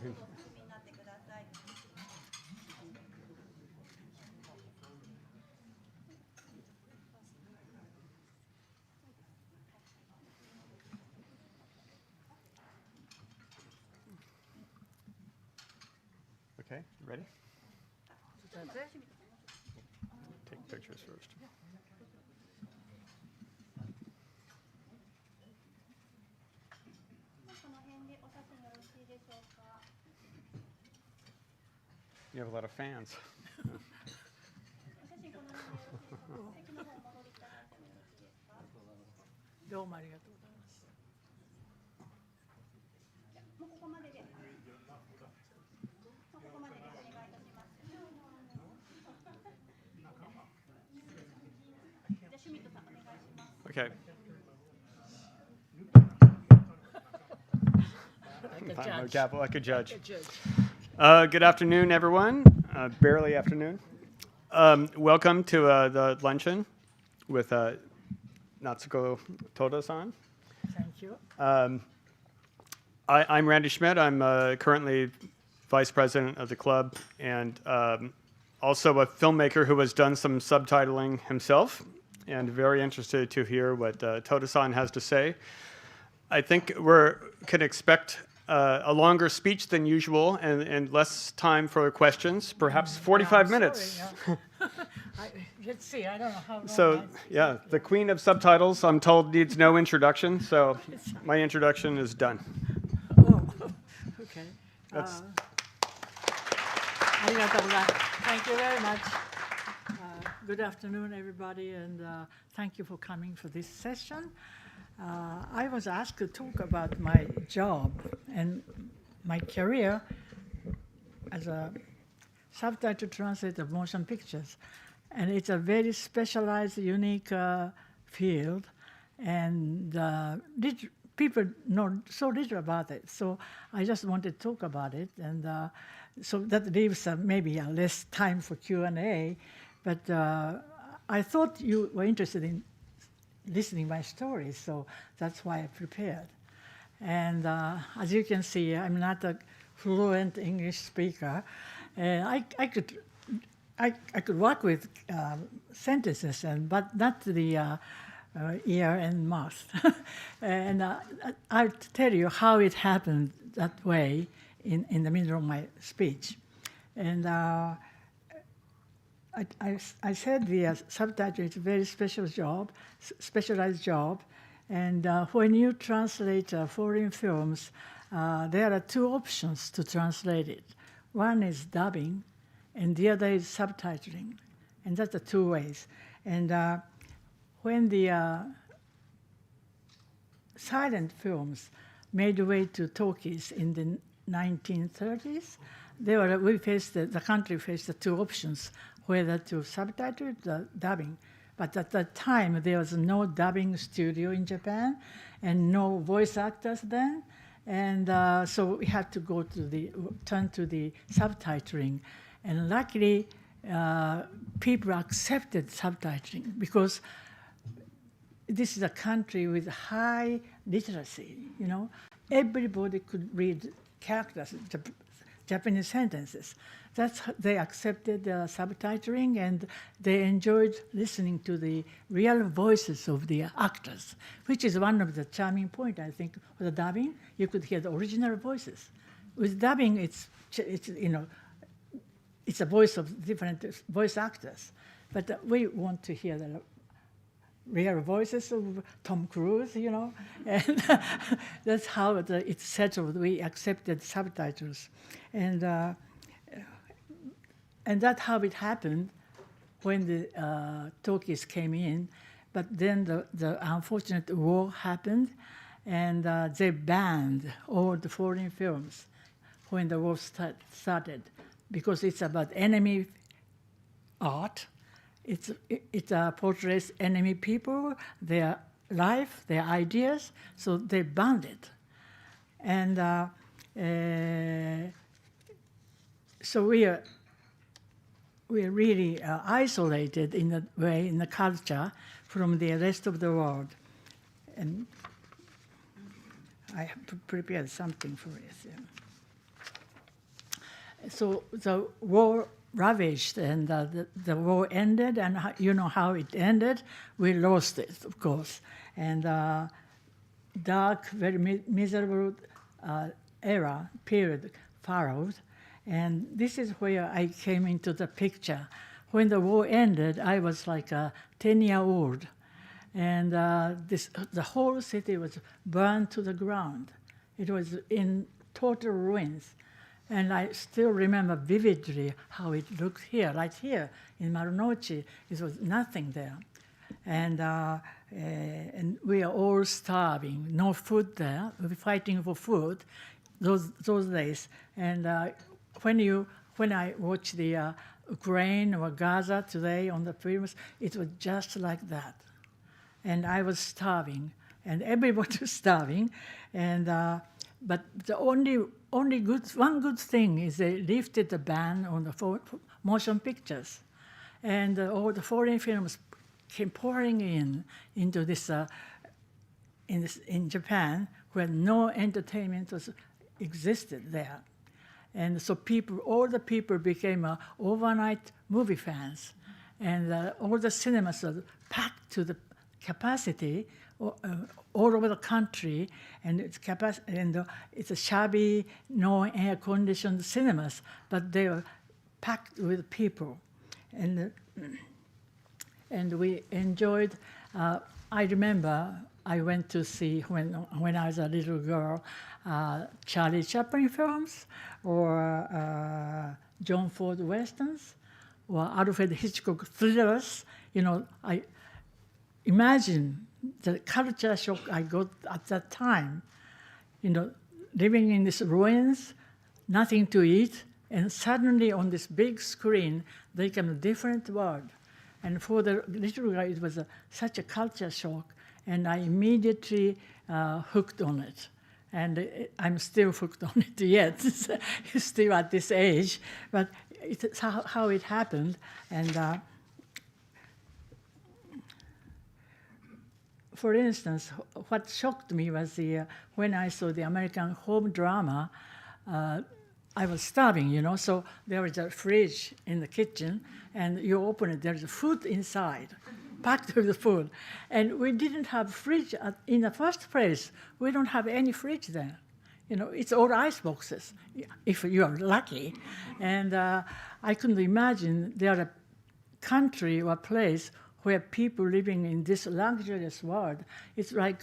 どうぞお進みになってください。Okay, ready? Take pictures first. この辺でお写真よろしいでしょうか。 You have a lot of fans. お写真この辺でよろしいでしょうか。席の方お戻りいただいてもよろしいですか。どうもありがとうございます。もうここまでで。ここまででお願いいたします。じゃあシュミットさんお願いします。 Okay. Like a judge. Good afternoon, everyone. Barely afternoon. Welcome to the luncheon with Natsuko Toda-san. Thank you. I'm Randy Schmidt. I'm currently vice president of the club and also a filmmaker who has done some subtitling himself, and very interested to hear what Toda-san has to say. I think we can expect a longer speech than usual and less time for questions, perhaps 45 minutes. Let's see, I don't know how long. So, yeah, the queen of subtitles, I'm told, needs no introduction, so my introduction is done. Oh, okay. That's- Thank you very much. Good afternoon, everybody, and thank you for coming for this session. I was asked to talk about my job and my career as a subtitle translator of motion pictures. And it's a very specialized, unique field, and people know so little about it. So I just wanted to talk about it, and so that leaves maybe less time for Q&A. But I thought you were interested in listening my story, so that's why I prepared. And as you can see, I'm not a fluent English speaker. I could work with sentences, but not the ear and mouth. And I'll tell you how it happened that way in the middle of my speech. And I said the subtitle is a very specialized job. And when you translate foreign films, there are two options to translate it. One is dubbing, and the other is subtitling. And that's the two ways. And when the silent films made way to talkies in the 1930s, the country faced the two options, whether to subtitle the dubbing. But at that time, there was no dubbing studio in Japan and no voice actors then. And so we had to turn to the subtitling. And luckily, people accepted subtitling because this is a country with high literacy, you know. Everybody could read characters, Japanese sentences. They accepted subtitling, and they enjoyed listening to the real voices of the actors, which is one of the charming points, I think, with the dubbing. You could hear the original voices. With dubbing, it's a voice of different voice actors. But we want to hear the real voices of Tom Cruise, you know. And that's how it's settled. We accepted subtitles. And that's how it happened when the talkies came in. But then the unfortunate war happened, and they banned all the foreign films when the war started, because it's about enemy art. It portrays enemy people, their life, their ideas, so they banned it. And so we are really isolated in a way in the culture from the rest of the world. And I have prepared something for you. so the war ravaged, and the war ended, and you know how it ended. We lost it, of course, and dark, very miserable period followed, and this is where I came into the picture. When the war ended, I was like a 10-year-old, and the whole city was burned to the ground. It was in total ruins. And I still remember vividly how it looked here, right here in Marunouchi. It was nothing there. And we are all starving, no food there. We were fighting for food those days. And when I watch the Ukraine or Gaza today on the films, it was just like that. And I was starving, and everybody was starving. And but the only one good thing is they lifted the ban on the motion pictures, and all the foreign films came pouring into this in Japan, where no entertainment existed there, and so all the people became overnight movie fans, and all the cinemas were packed to the capacity. All over the country, and it's a shabby, no air-conditioned cinemas, but they were packed with people, and we enjoyed. I remember I went to see when I was a little girl, Charlie Chaplin films, or John Ford westerns, or Alfred Hitchcock thrillers. You know, I imagine the culture shock I got at that time, you know, living in these ruins, nothing to eat, and suddenly on this big screen, they became a different world. And for the little guy, it was such a culture shock, and I immediately hooked on it. And I'm still hooked on it yet, still at this age, but it's how it happened. And for instance, what shocked me was when I saw the American home drama, I was starving, you know, so there was a fridge in the kitchen, and you open it, there's food inside, packed with food. And we didn't have fridge in the first place. We don't have any fridge there. You know, it's all ice boxes, if you are lucky. And I couldn't imagine there are a country or a place where people living in this luxurious world, it's like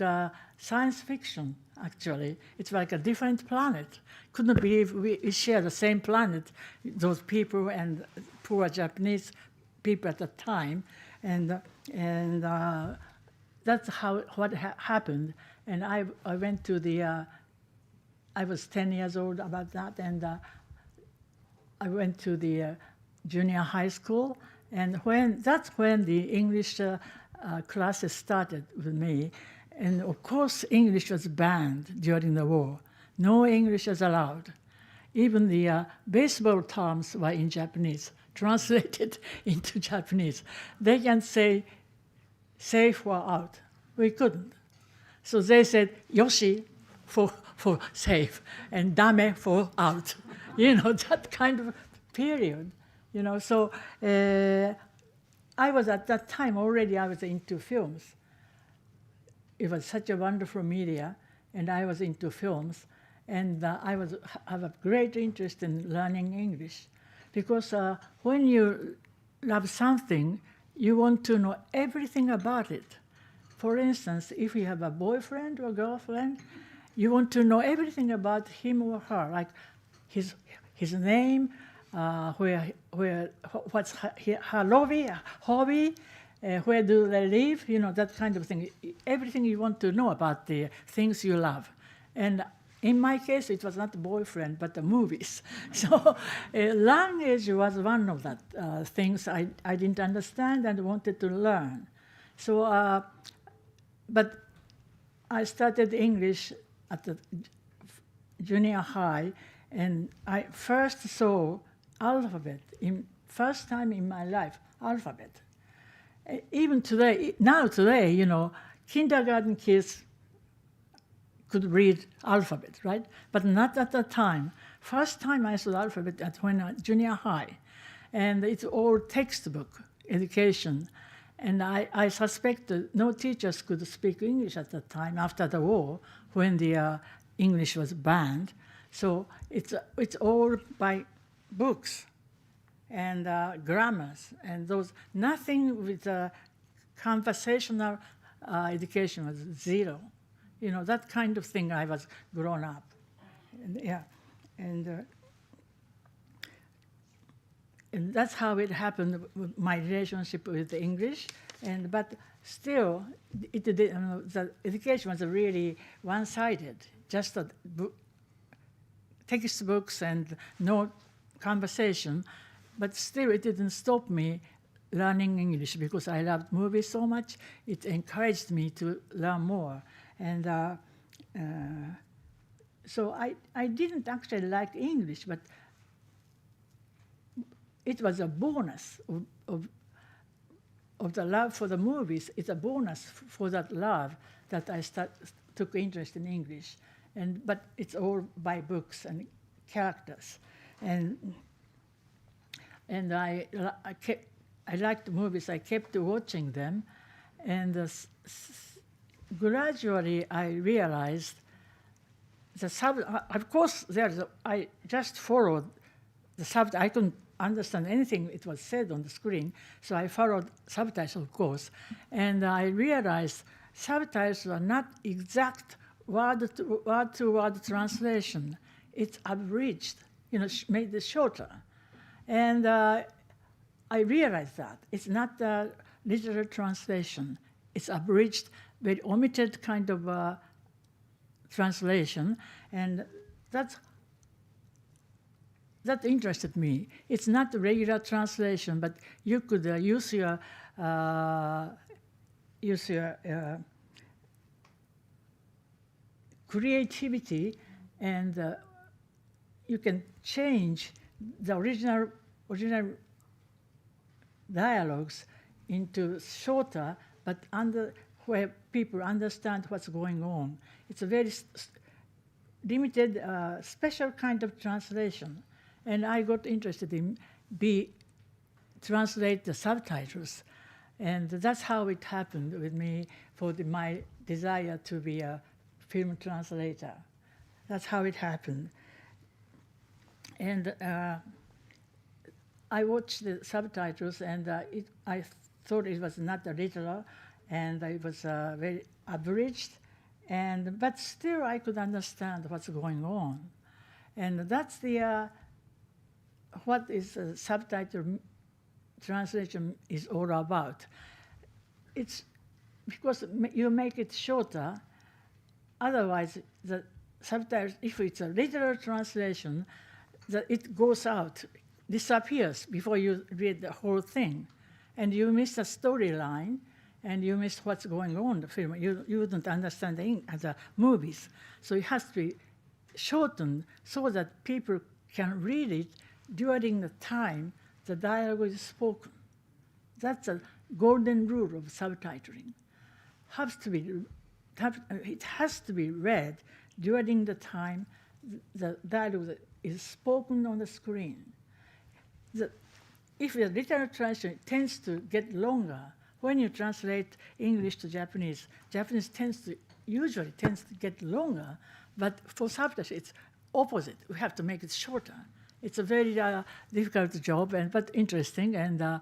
science fiction, actually. It's like a different planet. Couldn't believe we share the same planet, those people and poor Japanese people at the time. And that's what happened. And I went to I was 10 years old about that, and I went to the junior high school. And that's when the English classes started with me. And of course, English was banned during the war. No English was allowed. Even the baseball terms were in Japanese, translated into Japanese. They can say safe or out. We couldn't. So they said yoshi for safe and dame for out. You know, that kind of period. You know, so I was at that time already, I was into films. It was such a wonderful media, and I was into films. And I have a great interest in learning English. Because when you love something, you want to know everything about it. For instance, if you have a boyfriend or girlfriend, you want to know everything about him or her, like his name, what's her hobby, where do they live, you know, that kind of thing. Everything you want to know about the things you love. And in my case, it was not the boyfriend, but the movies. So language was one of that things I didn't understand and wanted to learn. So, but I started English at the junior high, and I first saw alphabet, first time in my life, alphabet. Even today, you know, kindergarten kids could read alphabet, right? But not at the time. first time I saw the alphabet at when junior high, and it's all textbook education. And I suspect that no teachers could speak English at that time after the war when the English was banned. So it's all by books and grammars and those, nothing with conversational education was zero. You know, that kind of thing I was grown up. And, yeah, and that's how it happened, my relationship with the English. But still, the education was really one-sided, just textbooks and no conversation. But still, it didn't stop me learning English because I loved movies so much. It encouraged me to learn more. And so I didn't actually like English, but it was a bonus of the love for the movies. It's a bonus for that love that I took interest in English. But it's all by books and characters. And I liked movies. I kept watching them. And gradually I realized of course, I just followed the subtitle. I couldn't understand anything it was said on the screen, so I followed subtitles, of course. And I realized subtitles are not exact word-to-word translation. It's abridged, made it shorter. And I realized that. It's not a literal translation. It's abridged, very omitted kind of translation. And that interested me. It's not a regular translation, but you could use your creativity, and you can change the original dialogues into shorter, but where people understand what's going on. It's a very limited, special kind of translation. And I got interested in translate the subtitles. And that's how it happened with me for my desire to be a film translator. That's how it happened. And I watched the subtitles, and I thought it was not literal, and it was very abridged. But still, I could understand what's going on. And that's what is subtitle translation is all about. It's because you make it shorter. Otherwise, the subtitles, if it's a literal translation, it goes out, disappears before you read the whole thing. And you miss the storyline, and you miss what's going on in the film. You wouldn't understand the movies. So it has to be shortened so that people can read it during the time the dialogue is spoken. That's a golden rule of subtitling. It has to be read during the time the dialogue is spoken on the screen. If the literal translation tends to get longer, when you translate English to Japanese, Japanese usually tends to get longer, but for subtitles it's opposite. We have to make it shorter. It's a very difficult job, but interesting, and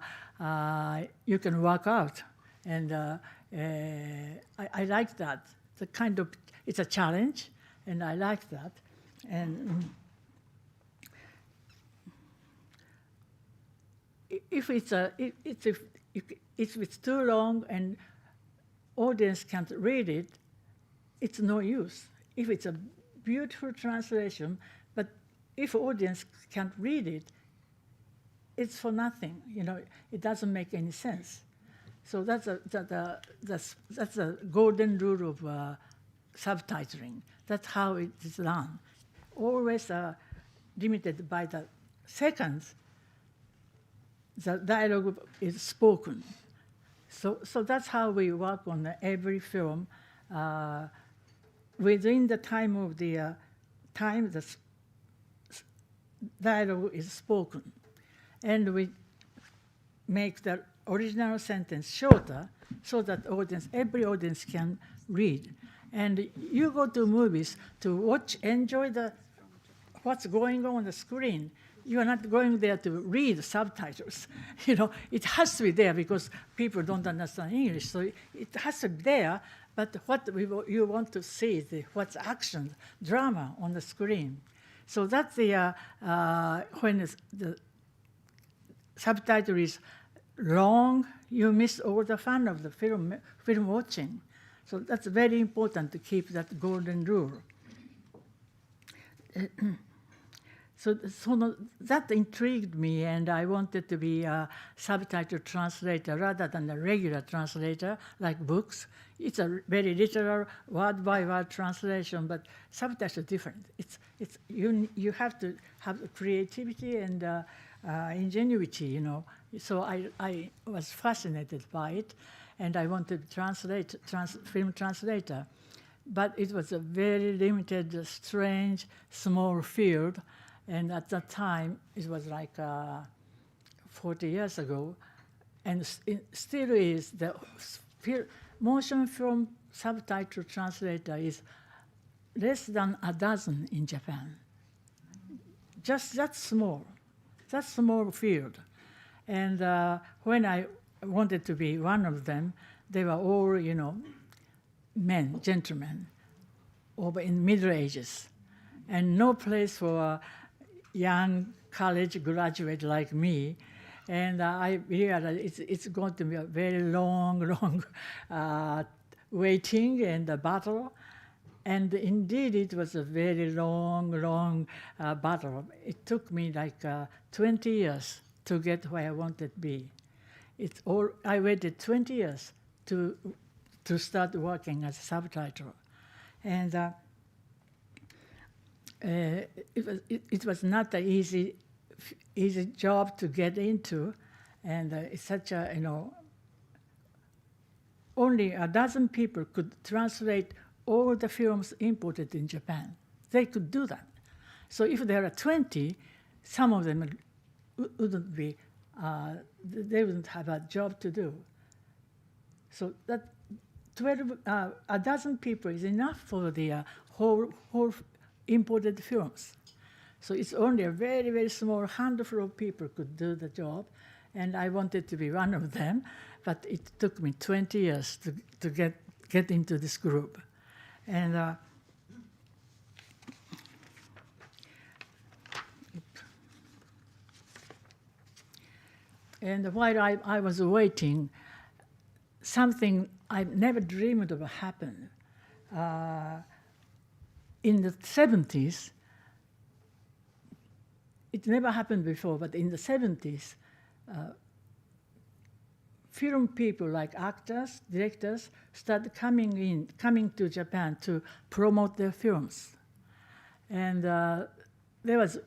you can work out. And I like that. It's a challenge, and I like that. And if it's too long and audience can't read it, it's no use. If it's a beautiful translation, but if audience can't read it, it's for nothing. It doesn't make any sense. So that's a golden rule of subtitling. That's how it is done. Always limited by the seconds the dialogue is spoken. So that's how we work on every film. Within the time of the dialogue is spoken. And we make the original sentence shorter so that every audience can read. And you go to movies to watch, enjoy what's going on the screen. You are not going there to read subtitles. It has to be there because people don't understand English, so it has to be there. But what you want to see is what's action, drama on the screen. So that's when the subtitle is long, you miss all the fun of the film watching. So that's very important to keep that golden rule. So that intrigued me, and I wanted to be a subtitle translator rather than a regular translator, like books. It's a very literal, word-by-word translation, but subtitles are different. You have to have creativity and ingenuity, So I was fascinated by it, and I wanted to film translator. But it was a very limited, strange, small field. And at that time, it was like 40 years ago, and still is. The motion film subtitle translator is less than a dozen in Japan. Just that small field. And when I wanted to be one of them, they were all, men, gentlemen, over in middle ages, and no place for young college graduate like me, and I realized it's going to be a very long waiting and a battle, and indeed it was a very long battle. It took me like 20 years to get where I wanted to be. I waited 20 years to start working as a subtitler, and it was not an easy job to get into, and it's such a, only a dozen people could translate all the films imported in Japan. They could do that. So if there are 20, some of them wouldn't be, they wouldn't have a job to do. So that a dozen people is enough for the whole imported films. So it's only a very, very small handful of people could do the job, and I wanted to be one of them, but it took me 20 years to get into this group. And while I was waiting, something I never dreamed of happened. In the 70s, it never happened before, but in the 70s, film people like actors, directors, started coming to Japan to promote their films. And there was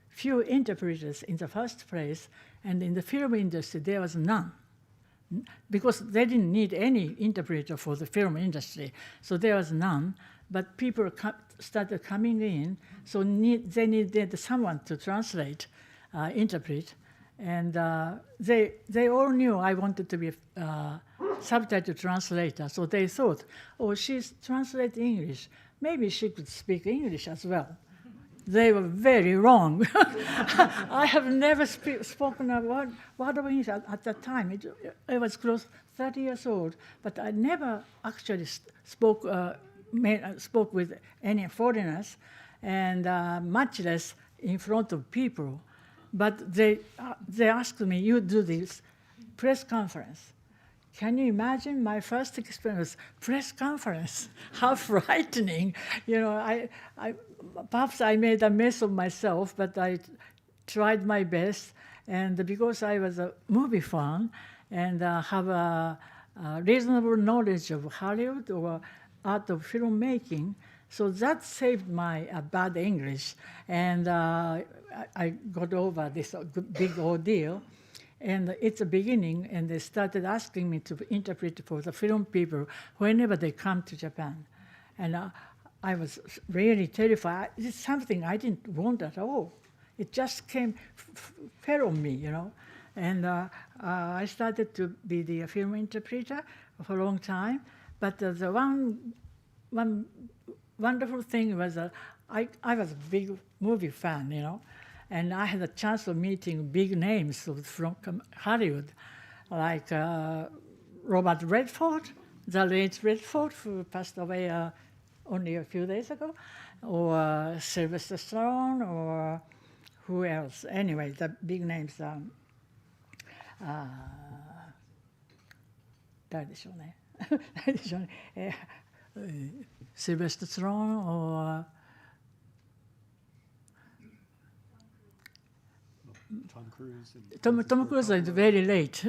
few interpreters in the first place, and in the film industry, there was none, because they didn't need any interpreter for the film industry, so there was none. But people started coming in, so they needed someone to translate, interpret, and they all knew I wanted to be a subtitle translator, so they thought, oh, she's translating English, maybe she could speak English as well. They were very wrong. I have never spoken a word of English at that time. I was close 30 years old, but I never actually spoke with any foreigners, and much less in front of people. But they asked me, you do this press conference. Can you imagine my first experience, press conference? How frightening. Perhaps I made a mess of myself, but I tried my best. And because I was a movie fan and have a reasonable knowledge of Hollywood or art of filmmaking, so that saved my bad English. And I got over this big ordeal. And it's a beginning, and they started asking me to interpret for the film people whenever they come to Japan. And I was really terrified. It's something I didn't want at all. It just fell on me, And I started to be the film interpreter for a long time. But the one wonderful thing was I was a big movie fan, and I had a chance of meeting big names from Hollywood, like Robert Redford, the late Redford, who passed away only a few days ago, or Sylvester Stallone, or who else? Anyway, the big names. 誰でしょうね。誰でしょうね。Sylvester Stallone or Tom Cruise. Tom Cruise is very late.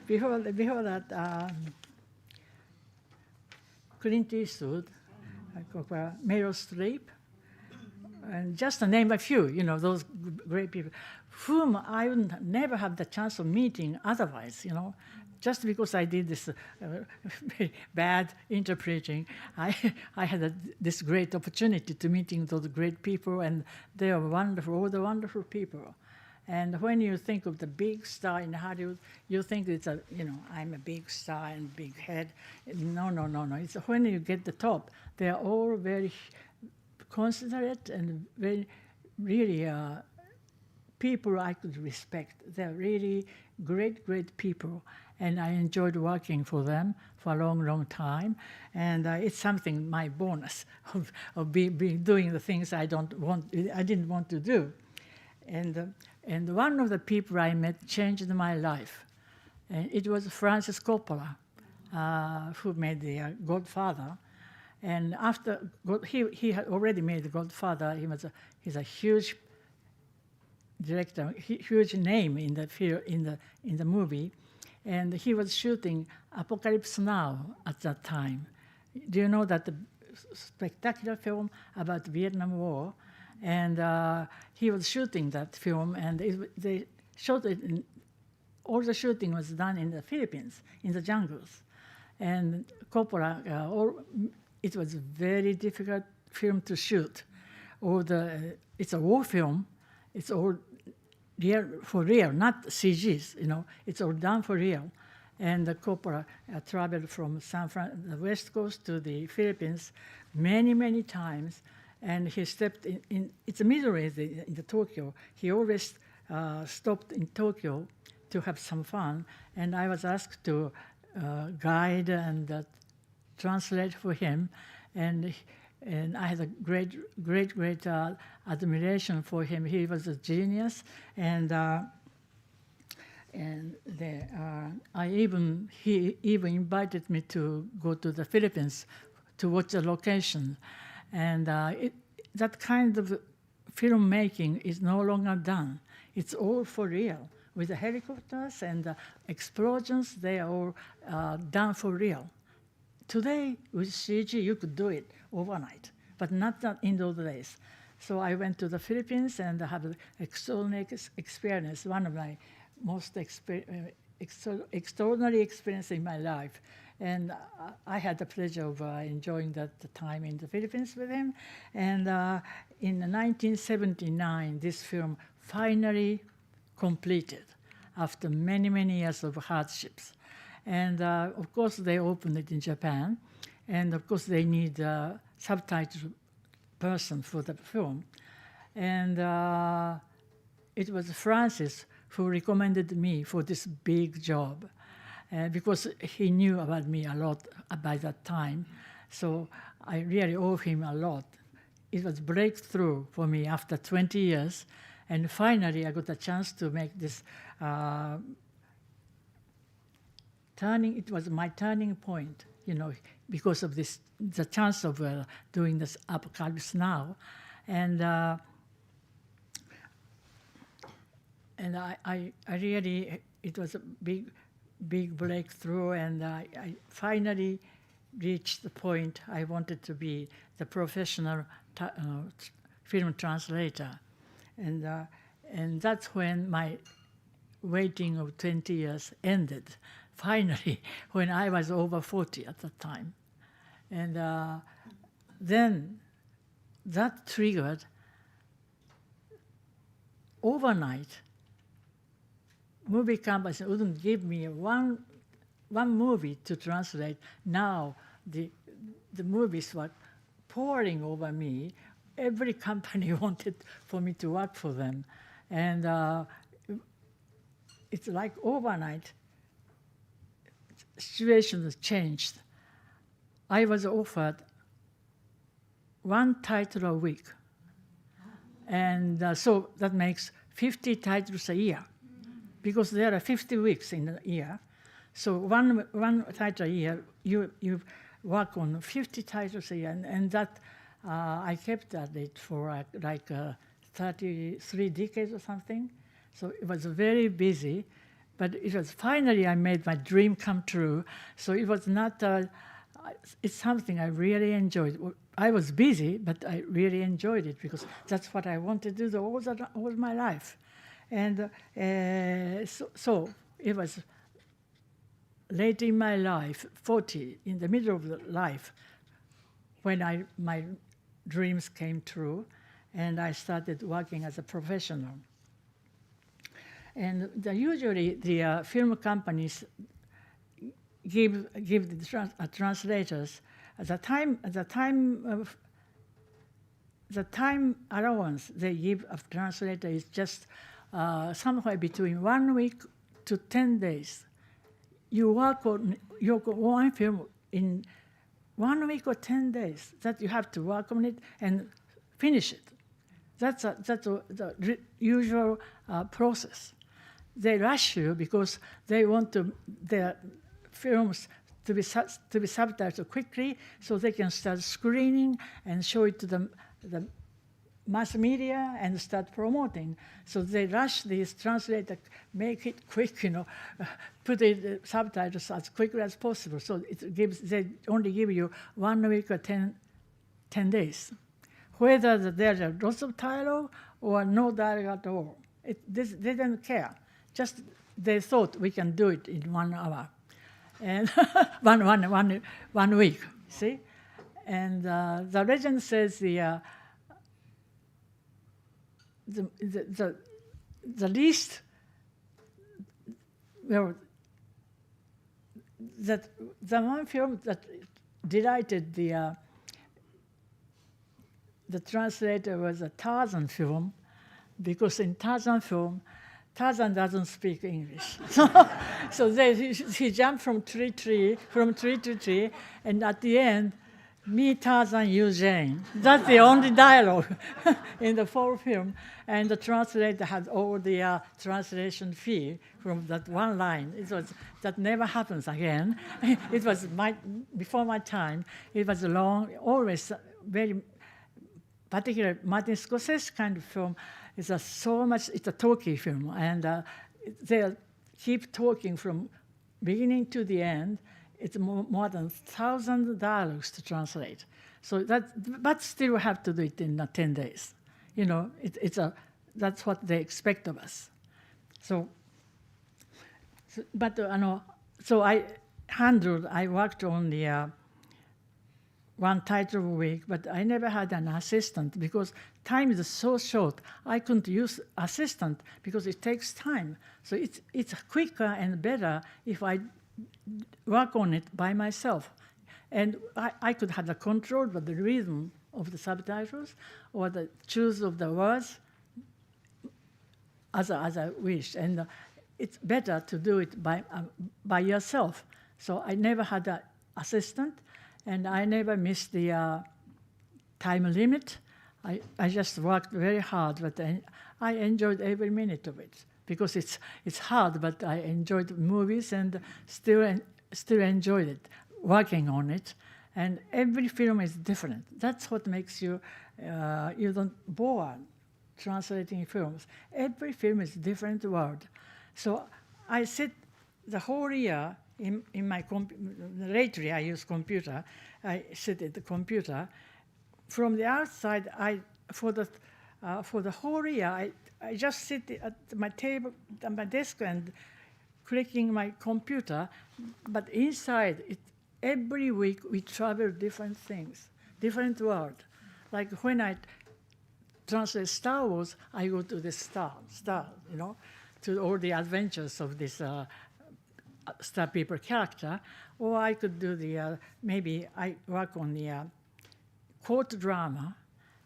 before that, Clint Eastwood, Meryl Streep, and just to name a few, those great people, whom I would never have the chance of meeting otherwise, Just because I did this very bad interpreting, I had this great opportunity to meeting those great people, and they are wonderful, all the wonderful people. And when you think of the big star in Hollywood, you think it's I'm a big star and big head. No. It's when you get the top, they are all very considerate and very, really people I could respect. They're really great people. And I enjoyed working for them for a long time. And it's something, my bonus of doing the things I didn't want to do. And one of the people I met changed my life. And it was Francis Coppola, who made the Godfather. And after he had already made the Godfather, he's a huge director, huge name in the movie. And he was shooting Apocalypse Now at that time. Do you know that the spectacular film about the Vietnam War? And he was shooting that film, and they shot it. All the shooting was done in the Philippines, in the jungles. And Coppola, it was a very difficult film to shoot. It's a war film. It's all for real, not CGs, it's all done for real. And Coppola traveled from the West Coast to the Philippines many times, and he stepped in it's a middle in the Tokyo. He always stopped in Tokyo to have some fun, and I was asked to guide and translate for him, and I had a great admiration for him. He was a genius, and he even invited me to go to the Philippines to watch the location, and that kind of filmmaking is no longer done. It's all for real. With the helicopters and the explosions, they are all done for real. Today, with CG, you could do it overnight, but not in those days. So I went to the Philippines and had an extraordinary experience, one of my most extraordinary experiences in my life. And I had the pleasure of enjoying that time in the Philippines with him. And in 1979, this film finally completed after many years of hardships. And of course, they opened it in Japan. And of course, they need a subtitle person for the film. And it was Francis who recommended me for this big job because he knew about me a lot by that time. So I really owe him a lot. It was a breakthrough for me after 20 years. And finally, I got a chance to make this it was my turning point, because of the chance of doing this Apocalypse Now. And I really, it was a big breakthrough, and I finally reached the point I wanted to be the professional film translator. And that's when my waiting of 20 years ended, finally, when I was over 40 at the time. And then that triggered overnight, movie companies wouldn't give me one movie to translate. Now the movies were pouring over me. Every company wanted for me to work for them. And it's like overnight, situations changed. I was offered one title a week. And so that makes 50 titles a year, because there are 50 weeks in a year. So one title a year, you work on 50 titles a year, and that I kept at it for like 33 decades or something. So it was very busy, but it was finally I made my dream come true. So it was not, it's something I really enjoyed. I was busy, but I really enjoyed it because that's what I wanted to do all my life. And so it was late in my life, 40, in the middle of the life, when my dreams came true, and I started working as a professional. And usually the film companies give the translators the time allowance they give a translator is just somewhere between 1 week to 10 days. You work on your one film in 1 week or 10 days. That you have to work on it and finish it. That's the usual process. They rush you because they want their films to be subtitled quickly, so they can start screening and show it to the mass media and start promoting. So they rush these translators, make it quick, put the subtitles as quickly as possible. So they only give you 1 week or 10 days. Whether there's a lots of dialogue or no dialogue at all, they don't care. Just they thought we can do it in 1 hour, and 1 week. See, and the legend says the least, well, that the one film that delighted the translator was a Tarzan film, because in Tarzan film, Tarzan doesn't speak English. So he jumped from tree to tree, and at the end, me, Tarzan, you, Jane. That's the only dialogue in the full film. And the translator had all the translation fee from that one line. That never happens again. It was before my time. It was long, always very particular Martin Scorsese kind of film. It's a talky film, and they keep talking from beginning to the end. It's more than 1,000 dialogues to translate. So but still have to do it in 10 days. That's what they expect of us. So I worked on the one title a week, but I never had an assistant because time is so short. I couldn't use assistant because it takes time. So it's quicker and better if I work on it by myself. And I could have the control of the rhythm of the subtitles or the choose of the words as I wish. And it's better to do it by yourself. So I never had an assistant, and I never missed the time limit. I just worked very hard, but I enjoyed every minute of it. Because it's hard, but I enjoyed movies and still enjoyed it, working on it. And every film is different. That's what makes you don't bore translating films. Every film is a different world. So I sit the whole year in my lately I use computer. I sit at the computer. From the outside, for the whole year, I just sit at my table, at my desk, and clicking my computer. But inside, every week we travel different things, different world. Like when I translate Star Wars, I go to the star, to all the adventures of this Star People character. Or I could do maybe I work on the court drama.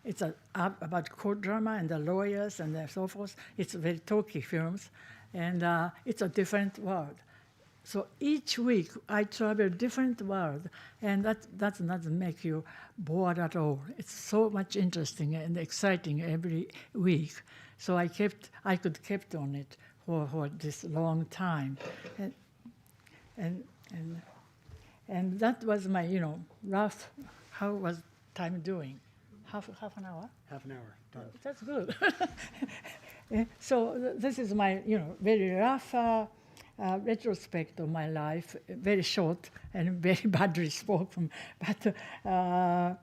It's about court drama and the lawyers and so forth. It's very talky films, and it's a different world. So each week I travel different world, and that doesn't make you bored at all. It's so much interesting and exciting every week. So I could kept on it for this long time, and that was my rough. How was time doing? Half an hour. Half an hour. Done. That's good. So this is my very rough retrospect of my life, very short and very badly spoken, but I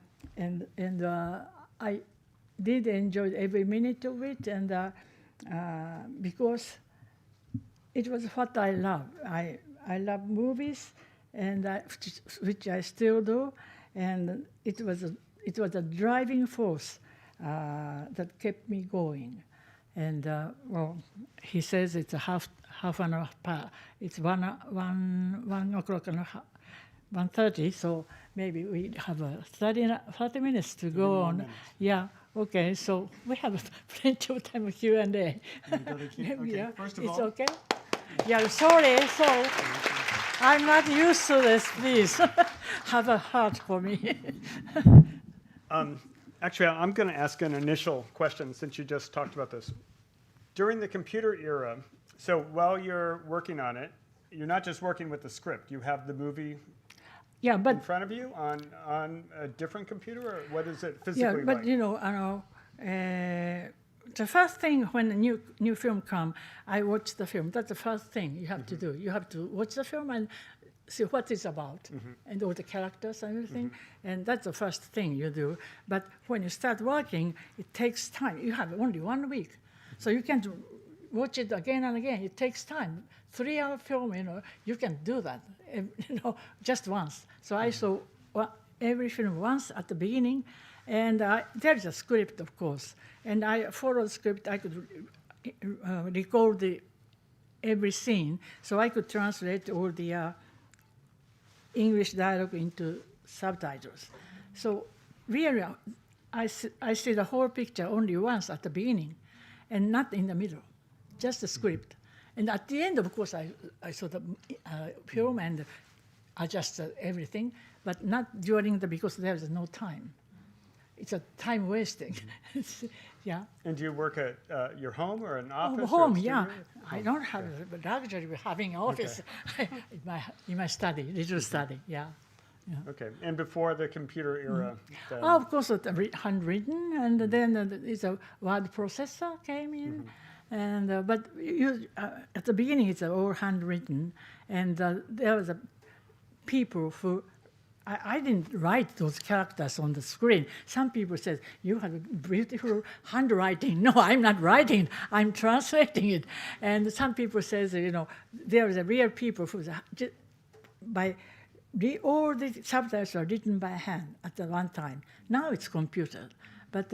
did enjoy every minute of it, and because it was what I love. I love movies, and which I still do, and it was a driving force that kept me going. And he says it's a half an hour past. It's 1 o'clock and 1:30. So maybe we have 30 minutes to go on. Minutes. Yeah. Okay. So we have plenty of time for Q&A. Okay. Yeah. First of It's all, okay. Yeah. Sorry. I'm not used to this. Please have a heart for me. actually, I'm going to ask an initial question since you just talked about this. During the computer era, so while you're working on it, you're not just working with the script. You have the movie in front of you on a different computer, or what is it physically like? The first thing when a new film comes, I watch the film. That's the first thing you have to do. You have to watch the film and see what it's about, and all the characters and everything. And that's the first thing you do. But when you start working, it takes time. You have only 1 week. So you can't watch it again and again. It takes time. 3-hour film, you can do that, just once. So I saw every film once at the beginning, and there's a script, of course. And I followed the script. I could record every scene, so I could translate all the English dialogue into subtitles. So really, I see the whole picture only once at the beginning, and not in the middle, just the script. And at the end, of course, I saw the film and adjusted everything, but not during because there's no time. It's a time wasting. Yeah. And do you work at your home or an office? Home, or yeah. Home. I don't have the luxury of having an office in my study, little study, yeah. Okay, and before the computer era? Then... of course, handwritten, and then it's a word processor came in. And but at the beginning, it's all handwritten, and there was people who I didn't write those characters on the screen. Some people said, "You have beautiful handwriting." No, I'm not writing. I'm translating it. And some people says, there is a real people who all the subtitles are written by hand at the one time. Now it's computer, but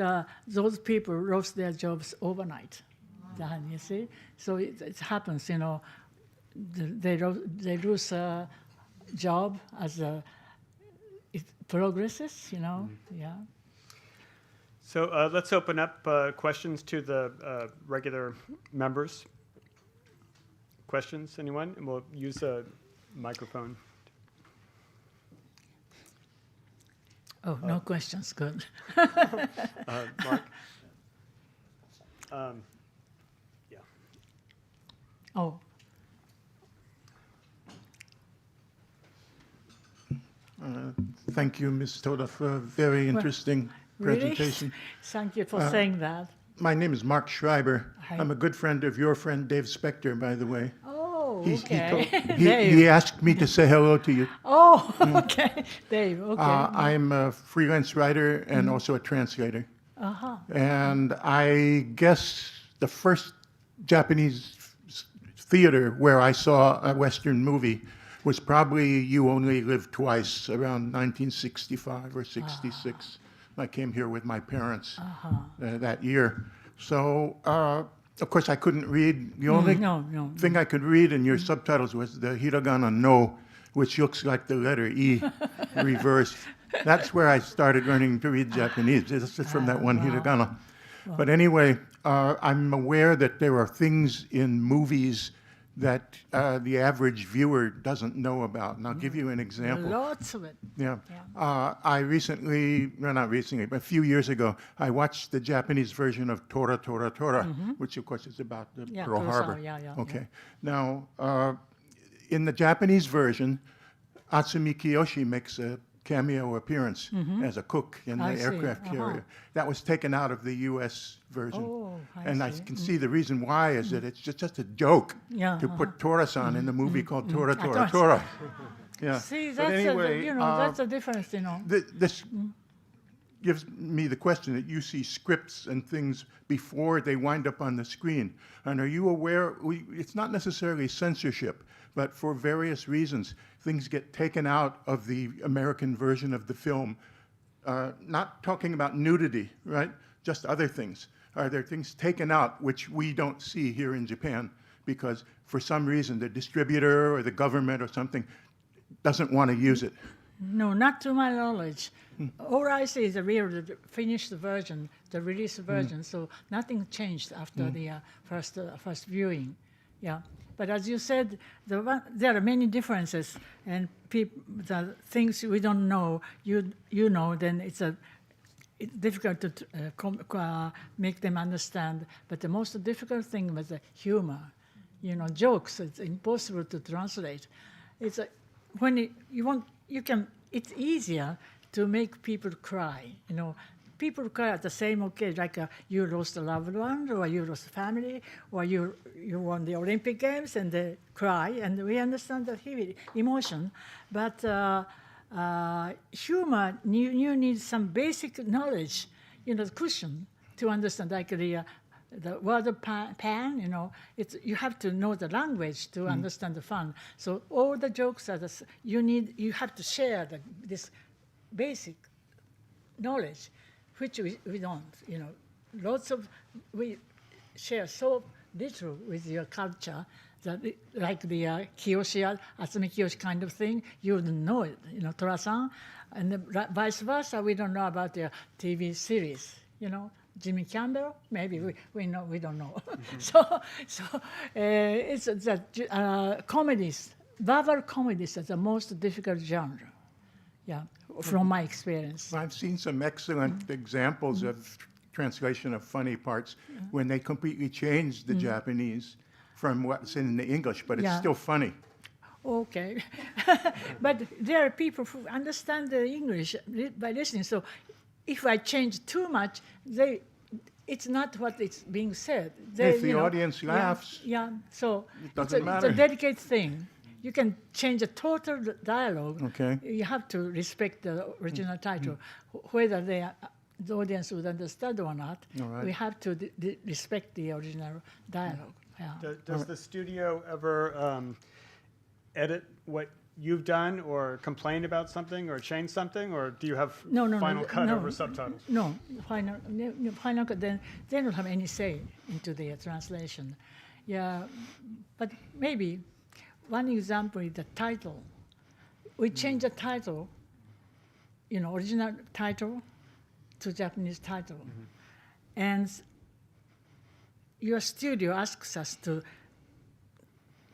those people lost their jobs overnight. You see, so it happens. They lose a job as it progresses. Yeah. So let's open up questions to the regular members. Questions, anyone? And we'll use a microphone. Oh, no questions. Good. Mark. Yeah. Oh. Thank you, Ms. Toda, for a very interesting presentation. Really? Thank you for saying that. My name is Mark Schreiber. Hi. I'm a good friend of your friend Dave Spector, by the way. Oh, He okay. asked me to say hello to you. Oh, okay. Dave, okay. I'm a freelance writer and also a translator. Uh-huh. And I guess the first Japanese theater where I saw a Western movie was probably You Only Live Twice, around 1965 or 66. I came here with my parents that year. So, of course, I couldn't read. The only thing I could read in your subtitles was the hiragana no, which looks like the letter E reversed. That's where I started learning to read Japanese, just from that one hiragana. But anyway, I'm aware that there are things in movies that the average viewer doesn't know about. And I'll give you an example. Lots of it. Yeah. I recently, well, not recently, but a few years ago, I watched the Japanese version of Tora, Tora, Tora, which of course is about the Pearl Harbor. Okay. Now, in the Japanese version, Atsumi Kiyoshi makes a cameo appearance as a cook in the aircraft carrier. That was taken out of the U.S. version. I can see the reason why is that it's just a joke to put Tora-san in the movie called Tora, Tora, Tora. Yeah. See, that's anyway, that's a difference, This gives me the question that you see scripts and things before they wind up on the screen. And are you aware, it's not necessarily censorship, but for various reasons, things get taken out of the American version of the film. Not talking about nudity, right? Just other things. Are there things taken out which we don't see here in Japan because for some reason the distributor or the government or something doesn't want to use it? No, not to my knowledge. All I see is the finished version, the released version, so nothing changed after the first viewing. Yeah. But as you said, there are many differences, and the things we don't know, you know, then it's difficult to make them understand. But the most difficult thing was the humor, jokes. It's impossible to translate. It's when it's easier to make people cry. People cry at the same occasion, like you lost a loved one, or you lost a family, or you won the Olympic Games, and they cry, and we understand the heavy emotion. But humor, you need some basic knowledge, the cushion to understand, like the word of pan, you have to know the language to understand the fun. So all the jokes are you have to share this basic knowledge, which we don't, we share so little with your culture that like the Kiyoshi, Atsumi Kiyoshi kind of thing, you wouldn't know it, Tora-san, and vice versa, we don't know about the TV series, Jimmy Campbell, maybe we don't know. So it's that comedies, verbal comedies are the most difficult genre. Yeah, from my experience. I've seen some excellent examples of translation of funny parts when they completely changed the Japanese from what's in the English, but it's still funny. Okay. But there are people who understand the English by listening. So if I change too much, it's not what is being said. If the audience laughs, so it doesn't matter. It's a delicate thing. You can change the total dialogue. Okay. You have to respect the original title. Whether the audience would understand or not, we have to respect the original dialogue. Yeah. Does the studio ever edit what you've done or complain about something or change something, or do you have final cut over subtitles? No, final cut, then they don't have any say into the translation. Yeah, but maybe one example is the title. We change the title, original title to Japanese title. And your studio asks us to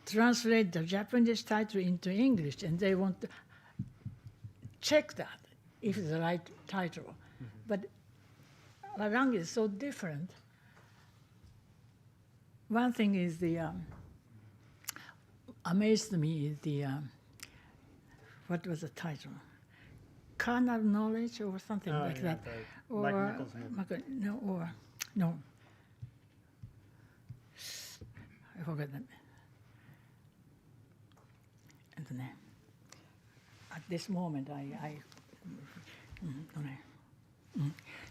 translate the Japanese title into English, and they want to check that if it's the right title. But our language is so different. One thing is amazed me is what was the title? Carnal knowledge or something like that. Or no. I forgot that. And at this moment,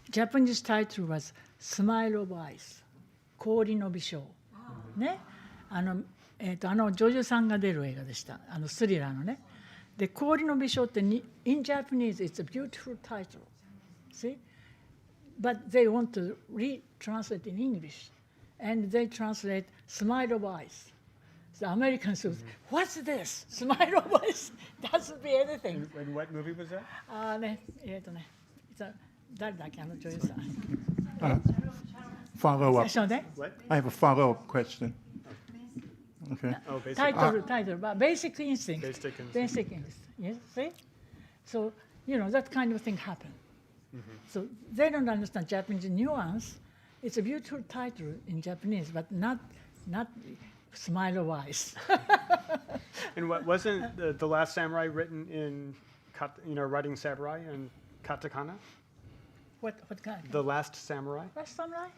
Japanese title was Smile of Ice, 氷の美少。ね。女優さんが出る映画でした。スリラーのね。で、氷の美少ってin Japanese, it's a beautiful title. See? but they want to retranslate in English, and they translate smile of eyes. The Americans would, what's this? Smile of eyes? Doesn't be anything. And what movie was that? 誰だっけあの女優さん。 Follow up. 最初ね。 What? I have a follow-up question. Okay. Oh, basic. Title, but basic instinct. Basic instinct. Basic instinct. Yes, see? So, that kind of thing happened. So they don't understand Japanese nuance. It's a beautiful title in Japanese, but not smile of eyes. And what wasn't the Last Samurai written in, writing samurai in katakana? What kind? The Last Samurai? Last samurai?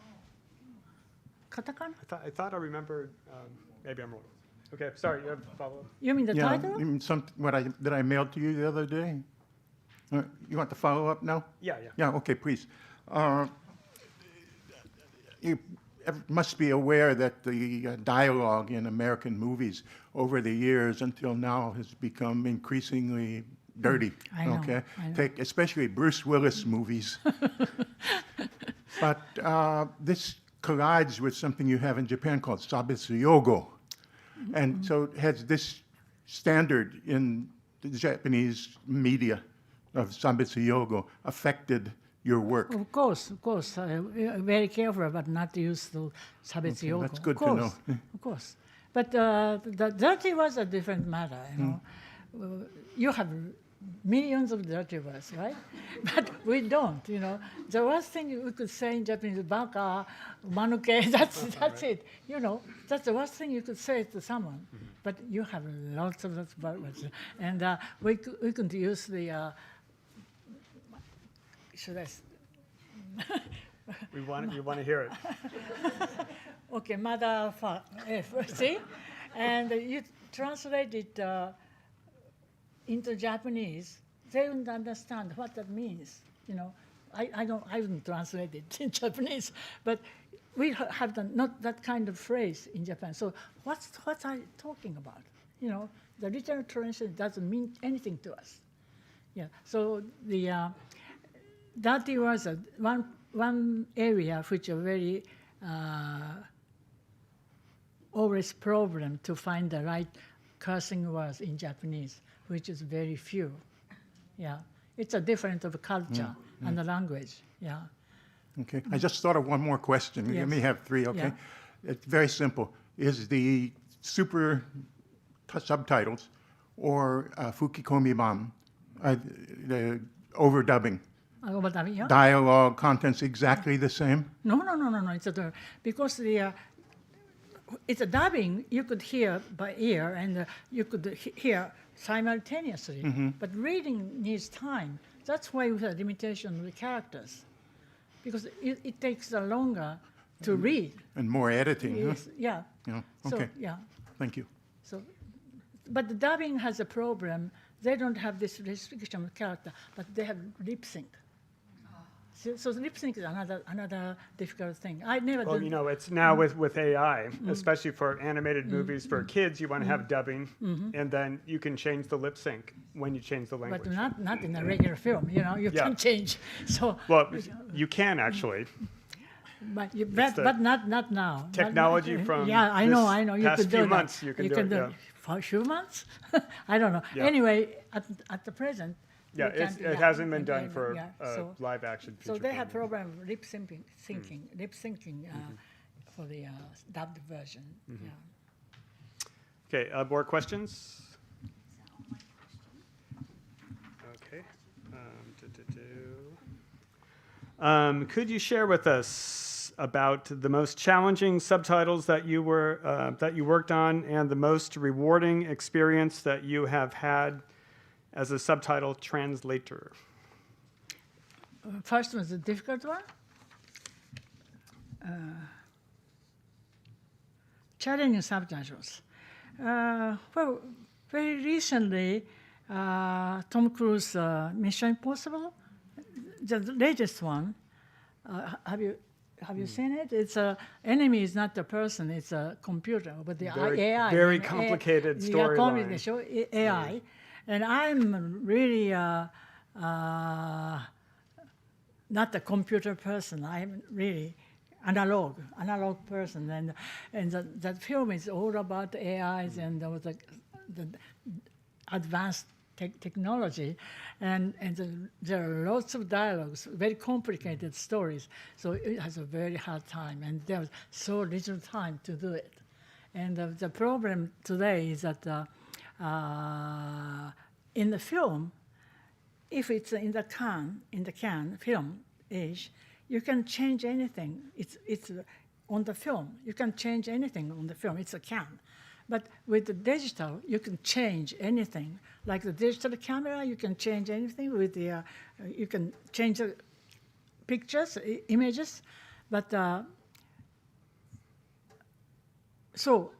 Katakana? I thought I remembered. Maybe I'm wrong. Okay, sorry. You have a follow-up. You mean the Yeah, title? you mean that I mailed to you the other day? You want the follow-up now? Yeah. Yeah, okay, please. You must be aware that the dialogue in American movies over the years until now has become increasingly dirty. I know, Okay, I know. Take especially Bruce Willis movies. But this collides with something you have in Japan called sabetsu yogo, and so it has this standard in the Japanese media of sabetsu yogo affected your work. Of course. Very careful about not to use the sabetsu Okay, yogo. that's good Of to know. course, Of course. But the dirty was a different matter, You have millions of dirty words, right? But we don't, The worst thing we could say in Japanese is baka, manuke, that's it. That's the worst thing you could say to someone. But you have lots of those words. And we could use the, should I? We want to hear it. Okay, mother, see? And you translate it into Japanese, they wouldn't understand what that means. I wouldn't translate it in Japanese, but we have not that kind of phrase in Japan. So what's I talking about? The literal translation doesn't mean anything to us. Yeah. So that was one area which are very always problem to find the right cursing words in Japanese, which is very few. Yeah, it's a difference of culture and the language. Yeah. Okay, I just thought of one more question. You Yes. may have three, okay? Yeah. It's very simple. Is the super subtitles or fukikomi-ban, the overdubbing, Yeah. dialogue, contents exactly the same? No. It's because it's a dubbing. You could hear by ear, and you could hear simultaneously. But reading needs time. That's why we have limitation of the characters, because it takes longer to read. And more editing, huh? Yes, yeah. Yeah, So okay, yeah. thank you. So, but the dubbing has a problem. They don't have this restriction of character, but they have lip sync. So lip sync is another difficult thing. I never Well, did. it's now with AI, especially for animated movies for kids, you want to have dubbing, and then you can change the lip sync when you change the language. But not in a regular film. You Yeah. can change. So, Well, you can actually. but not now. Technology from yeah, I know. You past could do few that. months, you can do it, yeah. For a few months? I don't know. Yeah. Anyway, at the present. Yeah, you can't do it that. hasn't been done for Yeah, live action. So feature they have film. problem lip syncing for the dubbed version. Yeah. Okay, more questions? Okay. Could you share with us about the most challenging subtitles that you worked on, and the most rewarding experience that you have had as a subtitle translator? First was the difficult one. Challenging subtitles. Well, very recently, Tom Cruise Mission Impossible, the latest one. Have you seen it? It's enemy is not the person; it's a computer, but the AI. Very complicated storyline. AI, and I'm really not a computer person. I'm really analog person, and that film is all about AIs and the advanced technology, and there are lots of dialogues, very complicated stories. So it has a very hard time, and there was so little time to do it. And the problem today is that in the film, if it's in the can film age, you can change anything. It's on the film. You can change anything on the film. It's a can. But with the digital, you can change anything. Like the digital camera, you can change anything. With the, you can change the pictures, images. But so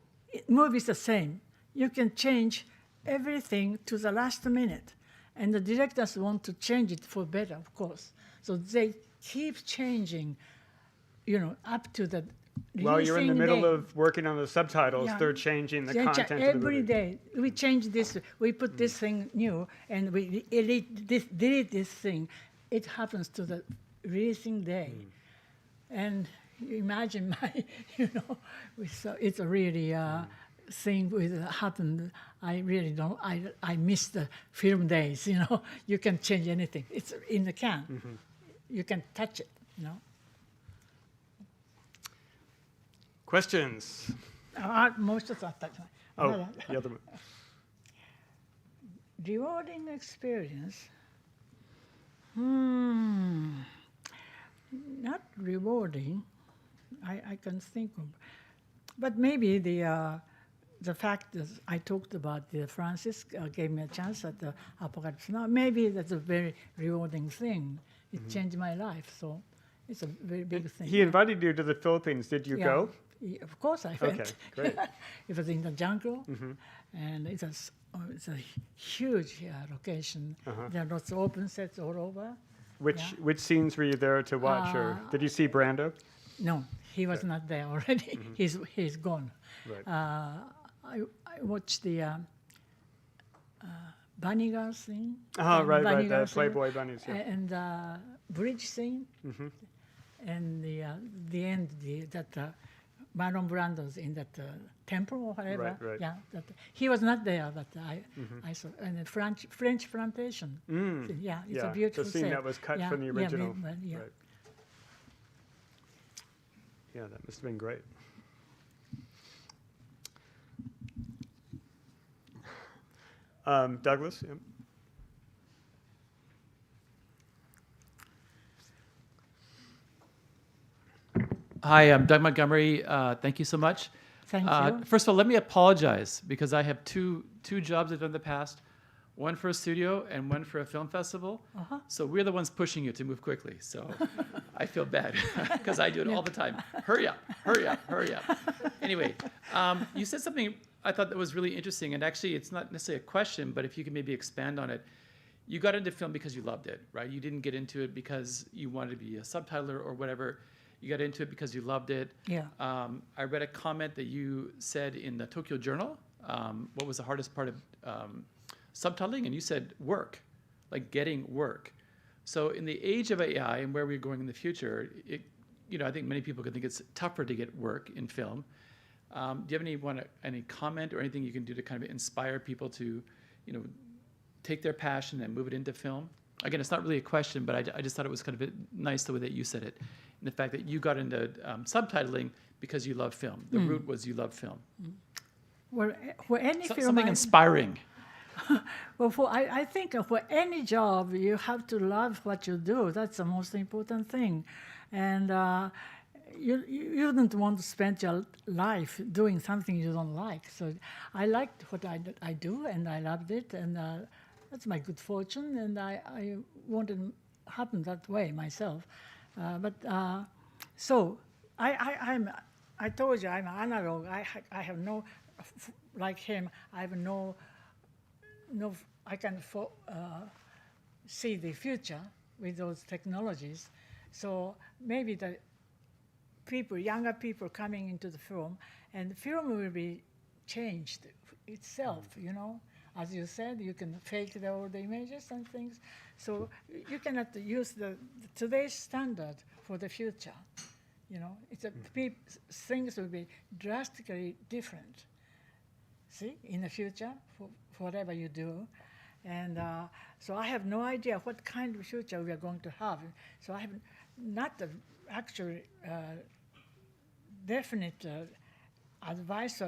movie is the same. You can change everything to the last minute. And the directors want to change it for better, of course. So they keep changing, up to the While you're in the middle day. of working on the subtitles, Yeah. they're changing the They content of the every movie. day. We change this, we put this thing new, and we delete this thing. It happens to the releasing day. And you imagine my, it's a really thing with happened. I really don't, I miss the film days, You can change anything. It's in the can. You can touch it, Questions? Most of that. Oh, the other one. Rewarding experience. Not rewarding. I can think of, but maybe the fact that I talked about Francis gave me a chance at the Apocalypse Now. Maybe that's a very rewarding thing. It changed my life, so it's a very big thing. He invited you to the Philippines. Did you go? Of course I went. Okay, great. It was in the jungle, and it's a huge location. There are lots of open sets all over. Which scenes were you there to watch, or did you see Brando? No, he was not there already. He's gone. Right. I watched the bunny girl scene. Right, bunny the girl scene, Playboy bunnies. Yeah. and bridge scene, and the end that Marlon Brando's in that temple or whatever. Right. Yeah, he was not there, but I saw. And the French plantation. Yeah, it's a beautiful the scene set. that was cut from the original. Yeah. Right. Yeah, that must have been great. Douglas? Yeah. Hi, I'm Doug Montgomery. Thank you so much. Thank you. First of all, let me apologize because I have two jobs I've done in the past, one for a studio and one for a film festival. So we're the ones pushing you to move quickly. So I feel bad because I do it all the time. Hurry up, hurry up, hurry up. Anyway, you said something I thought that was really interesting, and actually it's not necessarily a question, but if you could maybe expand on it. You got into film because you loved it, right? You didn't get into it because you wanted to be a subtitler or whatever. You got into it because you loved it. Yeah. I read a comment that you said in the Tokyo Journal. What was the hardest part of subtitling? And you said work, like getting work. So in the age of AI and where we're going in the future, I think many people could think it's tougher to get work in film. Do you have any comment or anything you can do to kind of inspire people to, take their passion and move it into film? Again, it's not really a question, but I just thought it was kind of nice the way that you said it. And the fact that you got into subtitling because you love film. The root was you love film. Well, for any film, Something inspiring. Well, I think for any job, you have to love what you do. That's the most important thing. And you don't want to spend your life doing something you don't like. So I liked what I do, and I loved it, and that's my good fortune, and I wanted to happen that way myself. So I told you I'm analog. I have no, like him, I have no, I can see the future with those technologies. So maybe the younger people coming into the film, and the film will be changed itself, as you said, you can fake all the images and things. So you cannot use today's standard for the future. You know, things will be drastically different. See, in the future, for whatever you do. And so I have no idea what kind of future we are going to have. So I have not actually definite advice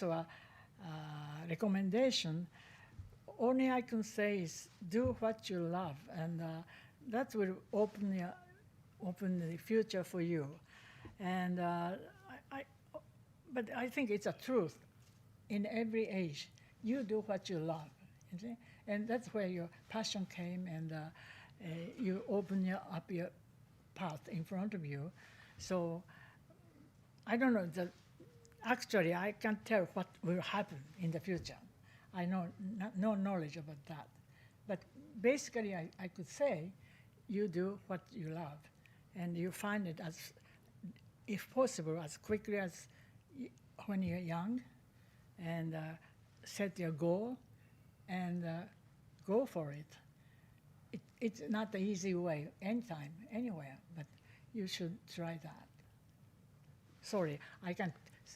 or recommendation. Only I can say is do what you love, and that will open the future for you. And but I think it's a truth in every age. You do what you love, you see? And that's where your passion came, and you open up your path in front of you. So I don't know. Actually, I can't tell what will happen in the future. I know no knowledge about that. But basically, I could say, you do what you love, and you find it as, if possible, as quickly as when you're young, and set your goal, and go for it. It's not the easy way, anytime, anywhere, but you should try that. Sorry, I can't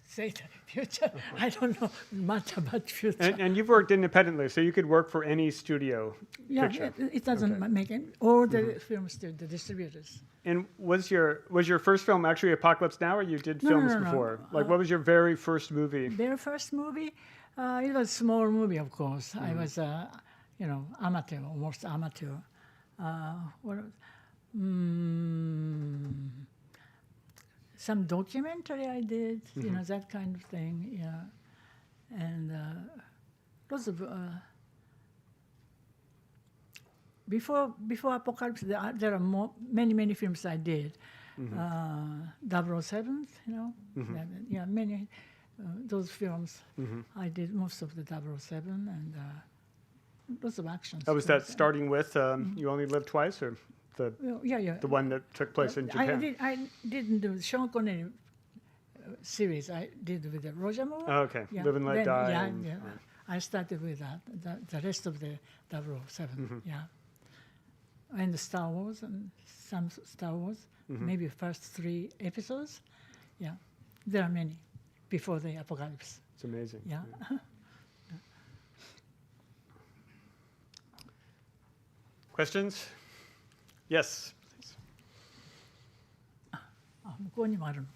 say the future. I don't know much about future. And you've worked independently, so you could work for any studio Yeah, picture. it doesn't make any, all the films to the distributors. And was your first film actually Apocalypse Now, or you did films no. before? Like, what was your very first movie? Their first movie, it was a small movie, of course. I was, amateur, almost amateur. Some documentary I did, that kind of thing, yeah. And lots of, before Apocalypse, there are many films I did. 007, yeah, many, those films. I did most of the 007 and lots of action. Oh, was that starting with You Only Live Twice, or Yeah. the one that took place in Japan? I didn't do the Sean Connery series. I did with the Roger Moore. Oh, okay. Yeah. Live and Let Then, Die. Yeah, and- yeah. I started with that. The rest of the 007, yeah. And the Star Wars, and some Star Wars, maybe first 3 episodes. Yeah, there are many before the apocalypse. It's amazing. Yeah. Questions? Yes. 向こうにもあるの。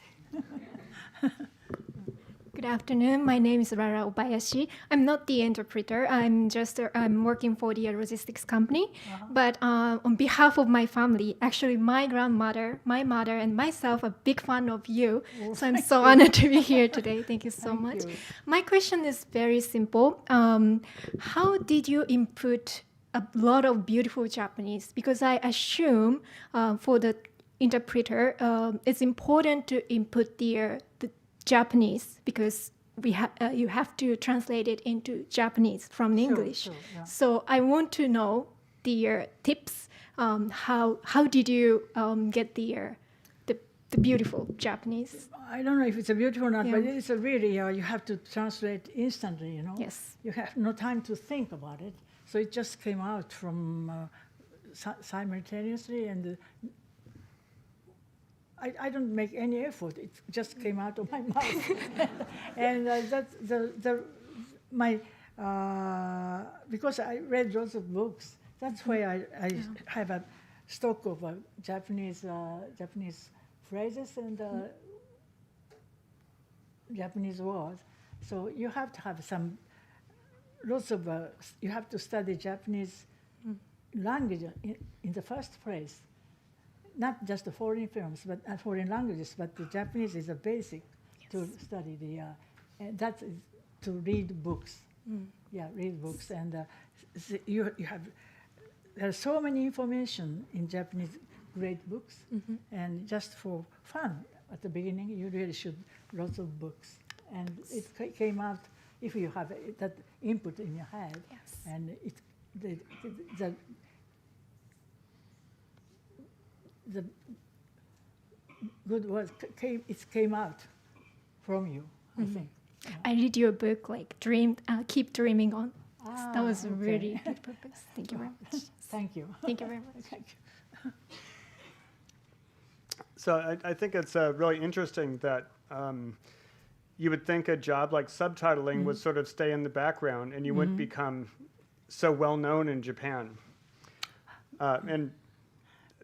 Good afternoon. My name is Rara Obayashi. I'm not the interpreter. I'm working for the logistics company. But on behalf of my family, actually my grandmother, my mother, and myself are big fan of you. So I'm so honored to be here today. Thank you so much. you. My question is very simple. How did you input a lot of beautiful Japanese? Because I assume for the interpreter, it's important to input the Japanese, because you have to translate it into Japanese from English. Sure, yeah. So I want to know the tips. How did you get the beautiful Japanese? I don't know if it's a beautiful or not, Yeah. but it's a really, you have to translate instantly, Yes. You have no time to think about it. So it just came out from simultaneously, and I don't make any effort. It just came out of my mouth. And that's because I read lots of books, that's why I have a stock of Japanese phrases and Japanese words. So you have to have you have to study Japanese language in the first place. Not just the foreign films, but foreign languages, but the Japanese is a basic to study and that is to read books. Yeah, read books, and there's so many information in Japanese great books, and just for fun at the beginning, you really should lots of books, and it came out if you have that input in your head, Yes. and the good words came out from you, I think. I read your book, like Keep Dreaming On. That was okay. really good purpose. Thank you very much. Thank you. Thank you very much. Thank you. So I think it's really interesting that you would think a job like subtitling would sort of stay in the background and you wouldn't become so well known in Japan. And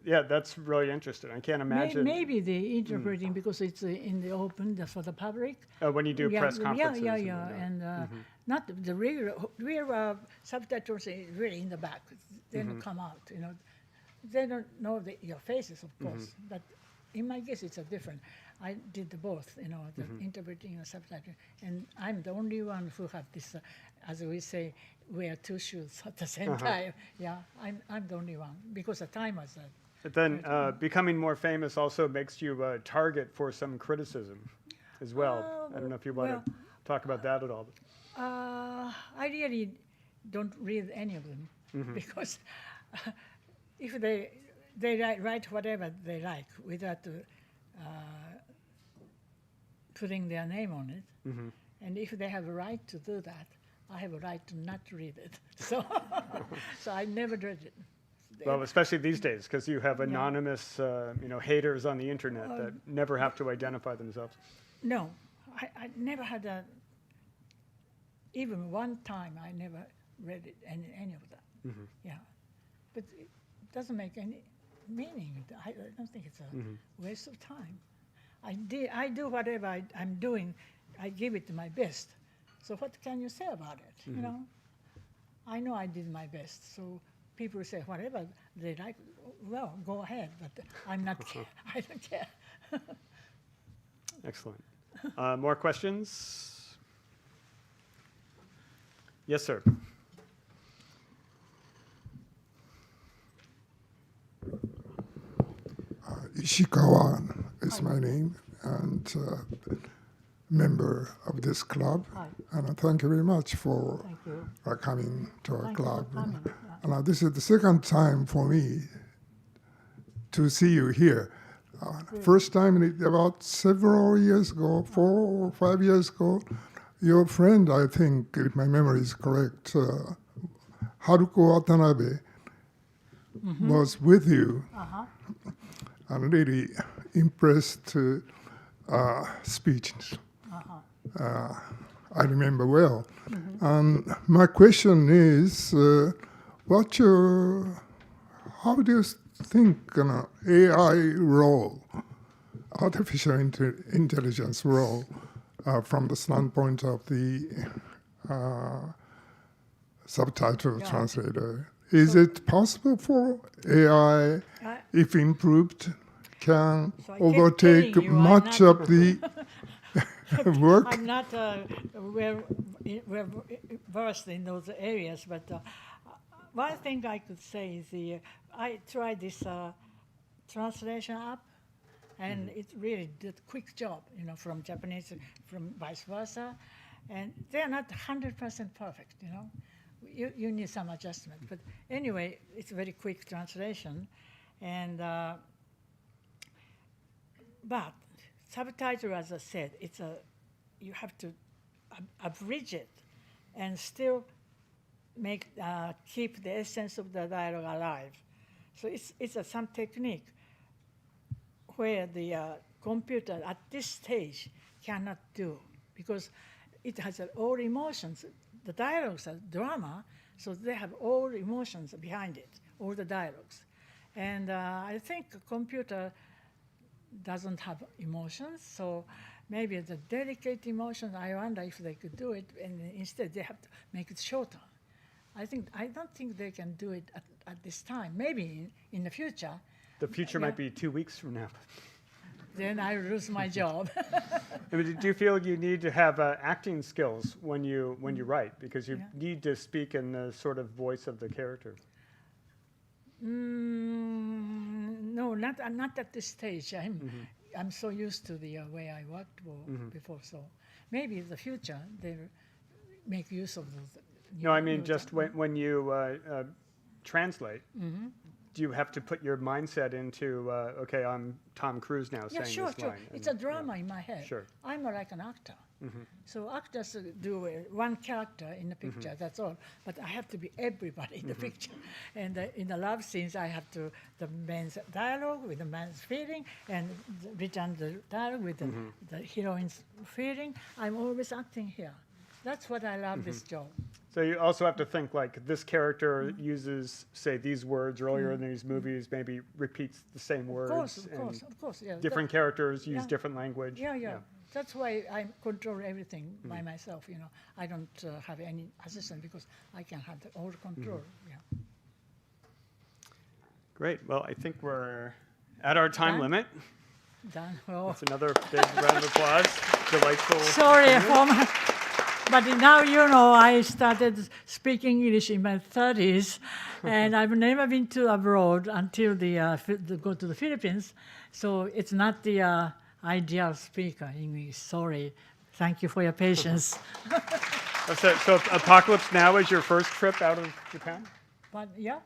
yeah, that's really interesting. I can't imagine. Maybe the interpreting because it's in the open for the public. When you do press conferences. Yeah. And not the real subtitles is really in the back. They don't come out, you know. They don't know your faces, of course. But in my case, it's a different. I did both, you know, the interpreting and subtitling. And I'm the only one who have this, as we say, wear two shoes at the same time. Yeah, I'm the only one because the time was. But then becoming more famous also makes you a target for some criticism as well. I don't know if you want to talk about that at all. I really don't read any of them because if they write whatever they like without putting their name on it, and if they have a right to do that, I have a right to not read it. So, so I never read it. Well, especially these days, because you have anonymous, haters on the internet that never have to identify themselves. No, I never had a. Even one time, I never read it, any of that. Yeah, but it doesn't make any meaning. I don't think it's a waste of time. I do whatever I'm doing. I give it my best. So what can you say about it? You know, I know I did my best. So people say whatever they like. Well, go ahead. But I'm not. I don't care. Excellent. More questions? Yes, sir. Ishikawa is my name, and member of this club. Hi. And thank you very much for Thank you. coming to our Thank you for club. coming. And this is the second time for me to see you here. First time about several years ago, 4 or 5 years ago, your friend, I think, if my memory is correct, Haruko Watanabe, was with you. And really impressed speech. I remember well. My question is, how do you think AI role, artificial intelligence role, from the standpoint of the subtitle translator? Is it possible for AI, if improved, can So I kept overtake telling you I'm much not- of the work? I'm not well versed in those areas, but one thing I could say is I tried this translation app, and it really did a quick job, you know, from Japanese, from vice versa, and they're not 100% perfect, you know. You need some adjustment, but anyway, it's a very quick translation, and but subtitle, as I said, you have to abridge it, and still keep the essence of the dialogue alive. So it's some technique where the computer at this stage cannot do, because it has all emotions. The dialogues are drama, so they have all emotions behind it, all the dialogues. And I think a computer doesn't have emotions, so maybe the delicate emotions, I wonder if they could do it, and instead they have to make it shorter. I don't think they can do it at this time. Maybe in the future. The future might be 2 weeks from now. Then I lose my job. I mean, do you feel you need to have acting skills when you write, because you need to speak in the sort of voice of the character? No, not at this stage. I'm so used to the way I worked before. So maybe in the future they make use of those. No, I mean just when you translate. do you have to put your mindset into, okay, I'm Tom Cruise now Yeah, saying sure, this sure. line? It's and- a drama in my head. Sure. I'm like an actor. So actors do one character in the picture, that's all. But I have to be everybody in the picture. And in the love scenes, I have to, the man's dialogue with the man's feeling, and return the dialogue with the heroine's feeling. I'm always acting here. That's what I love this job. So you also have to think like this character uses, say, these words earlier in these movies, maybe repeats the same words. Of course, yeah. Different characters use yeah. different language. Yeah. That's why I control everything by myself, you know. I don't have any assistant because I can have the all control, yeah. Great. Well, I think we're at our time Done? limit. Done. Oh. That's another big round of applause. Delightful. Sorry for my, but now you know I started speaking English in my 30s, and I've never been to abroad until go to the Philippines, so it's not the ideal speaker English. Sorry. Thank you for your patience. So Apocalypse Now is your first trip out of Japan? But yeah.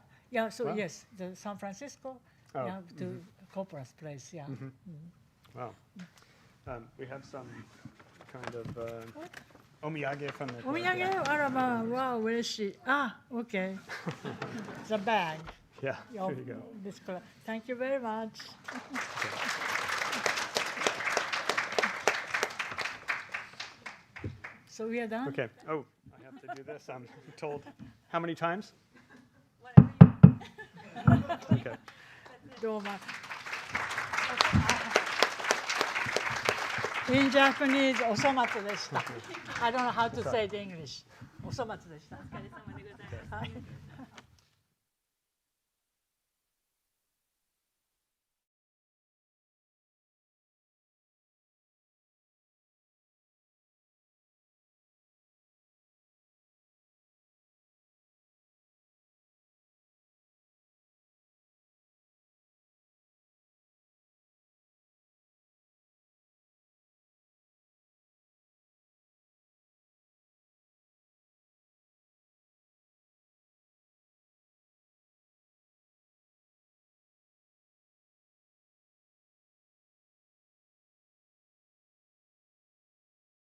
So Wow. yes, the San Francisco, Oh, yeah, to Coppola's place. Yeah. Wow. We have some kind of omiyage from the. Omiyage, araba, wow, where is she? Ah, okay. The bag. Yeah, of there you go. this color. Thank you very much. So we are done? Okay. Oh, I have to do this. I'm told. How many times? Okay. どうも In Japanese, お粗末でした。I don't know how to say it in English. お粗末でした。お疲れ様でございます。